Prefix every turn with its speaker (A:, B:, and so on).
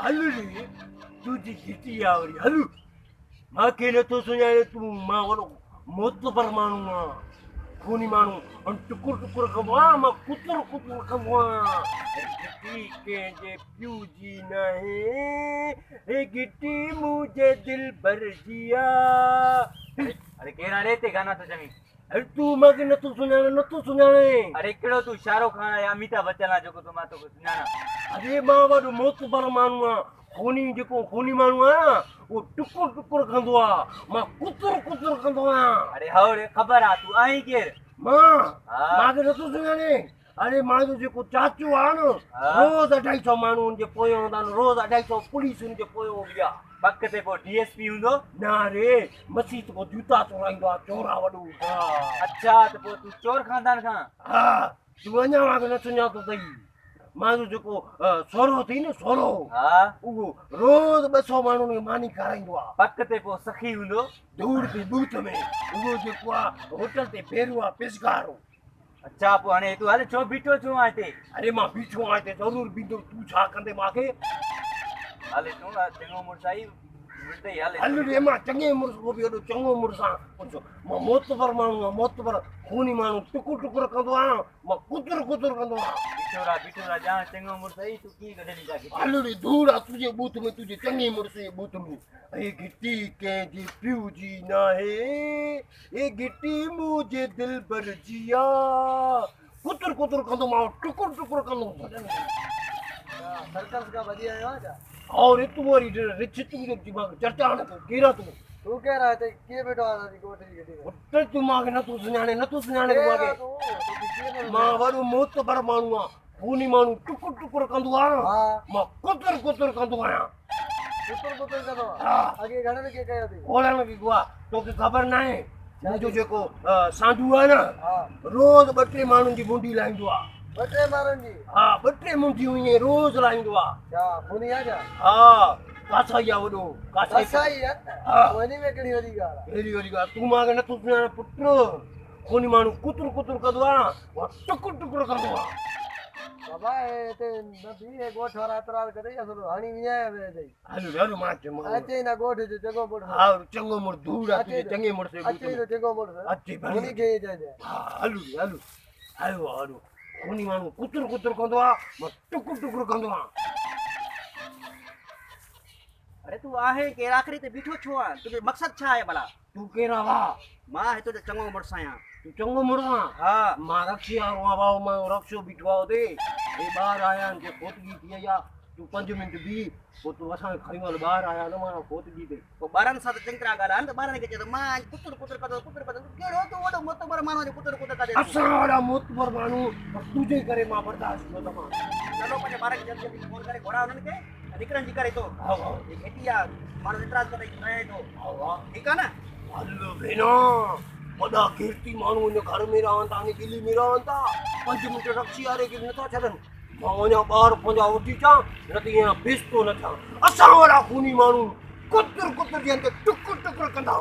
A: हलु रे तुझी किती आवडी हलु मां केलं तो सुनाने तू मां वरो मोत परमाणु खूनी माण्हू ऐं टुकुर टुकुर कबो आहे मां कुतर कुतर कबो आहे गिटी कंहिंजे पिउ जी नाहे हे गिटी मुंहिंजे दिल भर जी आहे
B: अरे केरा रे ते गाना तो जमी
A: अरे तू मूंखे नथो सुञाणे
B: अरे कहिड़ो तू शाहरुख खान या अमिताभ बच्चन आहे जेको तूं मां तोखे सुञाणा
A: अरे मां वॾो मोतबर माण्हू आहे खूनी माण्हू आहे उहो टुकुर टुकुर कंदो आहे मां कुतर कुतर कंदो आहियां
B: अरे हौ रे ख़बर आहे तूं आहीं केरु
A: मूंखे नथो सुञाणे अरे मांजो जेको चाचो आहे न रोज़ 250 माण्हुनि जे पोयां हूंदा आहिनि रोज़ 250 पुलिसुनि जे पोयां हूंदी आहे
B: पक ते पोइ डीएसपी हूंदो
A: न रे मसीत को जूता चोराईंदो आहे चोरा वॾो
B: अच्छा त पोइ तूं चोर खानदान खां
A: हा तूं अञा मूंखे न सुञातो अथई मांजो जेको सोरो अथई न सोरो
B: हा
A: उहो रोज़ 200 माण्हुनि खे मानी खाराईंदो आहे
B: पक ते पोइ सखी हूंदो
A: धूड़ ते बूथ में उहो जेको आहे होटल ते फेरो आहे पिसगारो
B: अच्छा पोइ हाणे तूं हल छो बीठो छो आहे हिते
A: अरे मां बीठो आहियां हिते ज़रूरु बीठो तूं छा कंदे मूंखे
B: हले तूं चङो मुड़ुस आई मिलंदे ई
A: हल रे मां चङे मुड़ुस को बि एॾो चङो मुड़ुस आहे मां मोतबर माण्हू आहियां मोतबर खूनी माण्हू टुकुर टुकुर कंदो आहियां मां कुतर कुतर कंदो आहियां
B: बीठो रह ॼाण चङो मुड़ुस आई तूं कीअं कढणी था
A: हल रे धूड़ आहे तुंहिंजे बूथ में तुंहिंजे चङे मुड़ुस जे बूथ में हे गिटी कंहिंजे पिउ जी नाहे हे गिटी मुंहिंजे दिल भर जी आहे कुतर कुतर कंदो मां टुकुर टुकुर कंदो
B: सर्कस का बजी आयो आहे छा
A: और तू वरी रिच तू दिमाग चर्चा न तू केरा
B: तू कह रहा है के बैठो आ री कोठरी गडी
A: उते तू मांखे नथो सुञाणे मांखे मां वॾो मोतबर माण्हू आहियां खूनी माण्हू टुकुर टुकुर कंदो आहियां मां कुतर कुतर कंदो आहियां
B: कुतर कुतर कंदो अगे घणे के कयो थी
A: ओलण की गुआ तोखे ख़बर न आहे मुंहिंजो जेको सांढू आहे न रोज़ 2-3 माण्हुनि जी मुंडी लाहींदो आहे
B: 2-3 माण्हुनि जी
A: हा 2-3 मुंडियूं ईअं रोज़ लाहींदो आहे
B: छा खूनी आहे छा
A: हा कासाई आहे वॾो
B: कासाई आहे
A: हा
B: वञी में कहिड़ी वॾी ॻाल्हि आहे
A: अहिड़ी वॾी ॻाल्हि तूं मूंखे नथो सुञाणे पुटु खूनी माण्हू कुतर कुतर कंदो आहे टुकुर टुकुर कंदो आहे
B: बाबा हिते न बि हे ॻोठ वारा एतिरा करे असलो हाणी विञाया वे अथई
A: हलो हलो मां
B: अचे न ॻोठ जो चङो मुड़ुस
A: हा चङो मुड़ुस धूड़ आहे तुंहिंजे चङे मुड़ुस
B: अचे तो चङो मुड़ुस
A: अचे भली
B: उनी खे चइजे
A: हा हलो हलो हलो हलो खूनी माण्हू कुतर कुतर कंदो आहे मां टुकुर टुकुर कंदो आहियां
B: अरे तू आहे केर आखिरी ते बीठो छो आहे तुझे मकसद छा आहे भला
A: तूं केरा वाह
B: मां हिते त चङो मुड़ुस आहियां
A: तूं चङो मुड़ुस आहे
B: हा
A: मां रक्षी वारो आहे भाऊ मां रक्षो बीठो आहे हुते हे ॿार आया आहिनि जे खोतगी थी वई आहे तूं 5 मिंट बीह पोइ तूं असांखे खणी वञ ॿार आया न मां खोतगी ते
B: पोइ ॿारनि सां त चङी तरह ॻाल्हाइनि त ॿारनि खे चए थो मां कुतर कुतर कंदो कहिड़ो तूं वॾो मोतबर माण्हू जो कुतर कुतर करे
A: असां वारा मोतबर माण्हू तुंहिंजे करे मां बर्दाश्त कयो त मां
B: चलो पंहिंजे ॿार खे जल्दी जल्दी फोन करे घोड़ा हुननि खे निकिरण जी करे थो
A: हा हा
B: हे खेती आहे माण्हू एतिराज़ करे रहे थो
A: हा
B: ठीकु आहे न
A: हलो भेणा वॾा कीर्ति माण्हू हिन घर में रहनि था हिन दिल्ली में रहनि था 5 मिंट रक्षी वारे खे नथा छॾनि मां वञा ॿार पंहिंजा वठी अचां न त ईअं बेस्तो न थियां असां वारा खूनी माण्हू कुतर कुतर जे अंदरि टुकुर टुकुर कंदा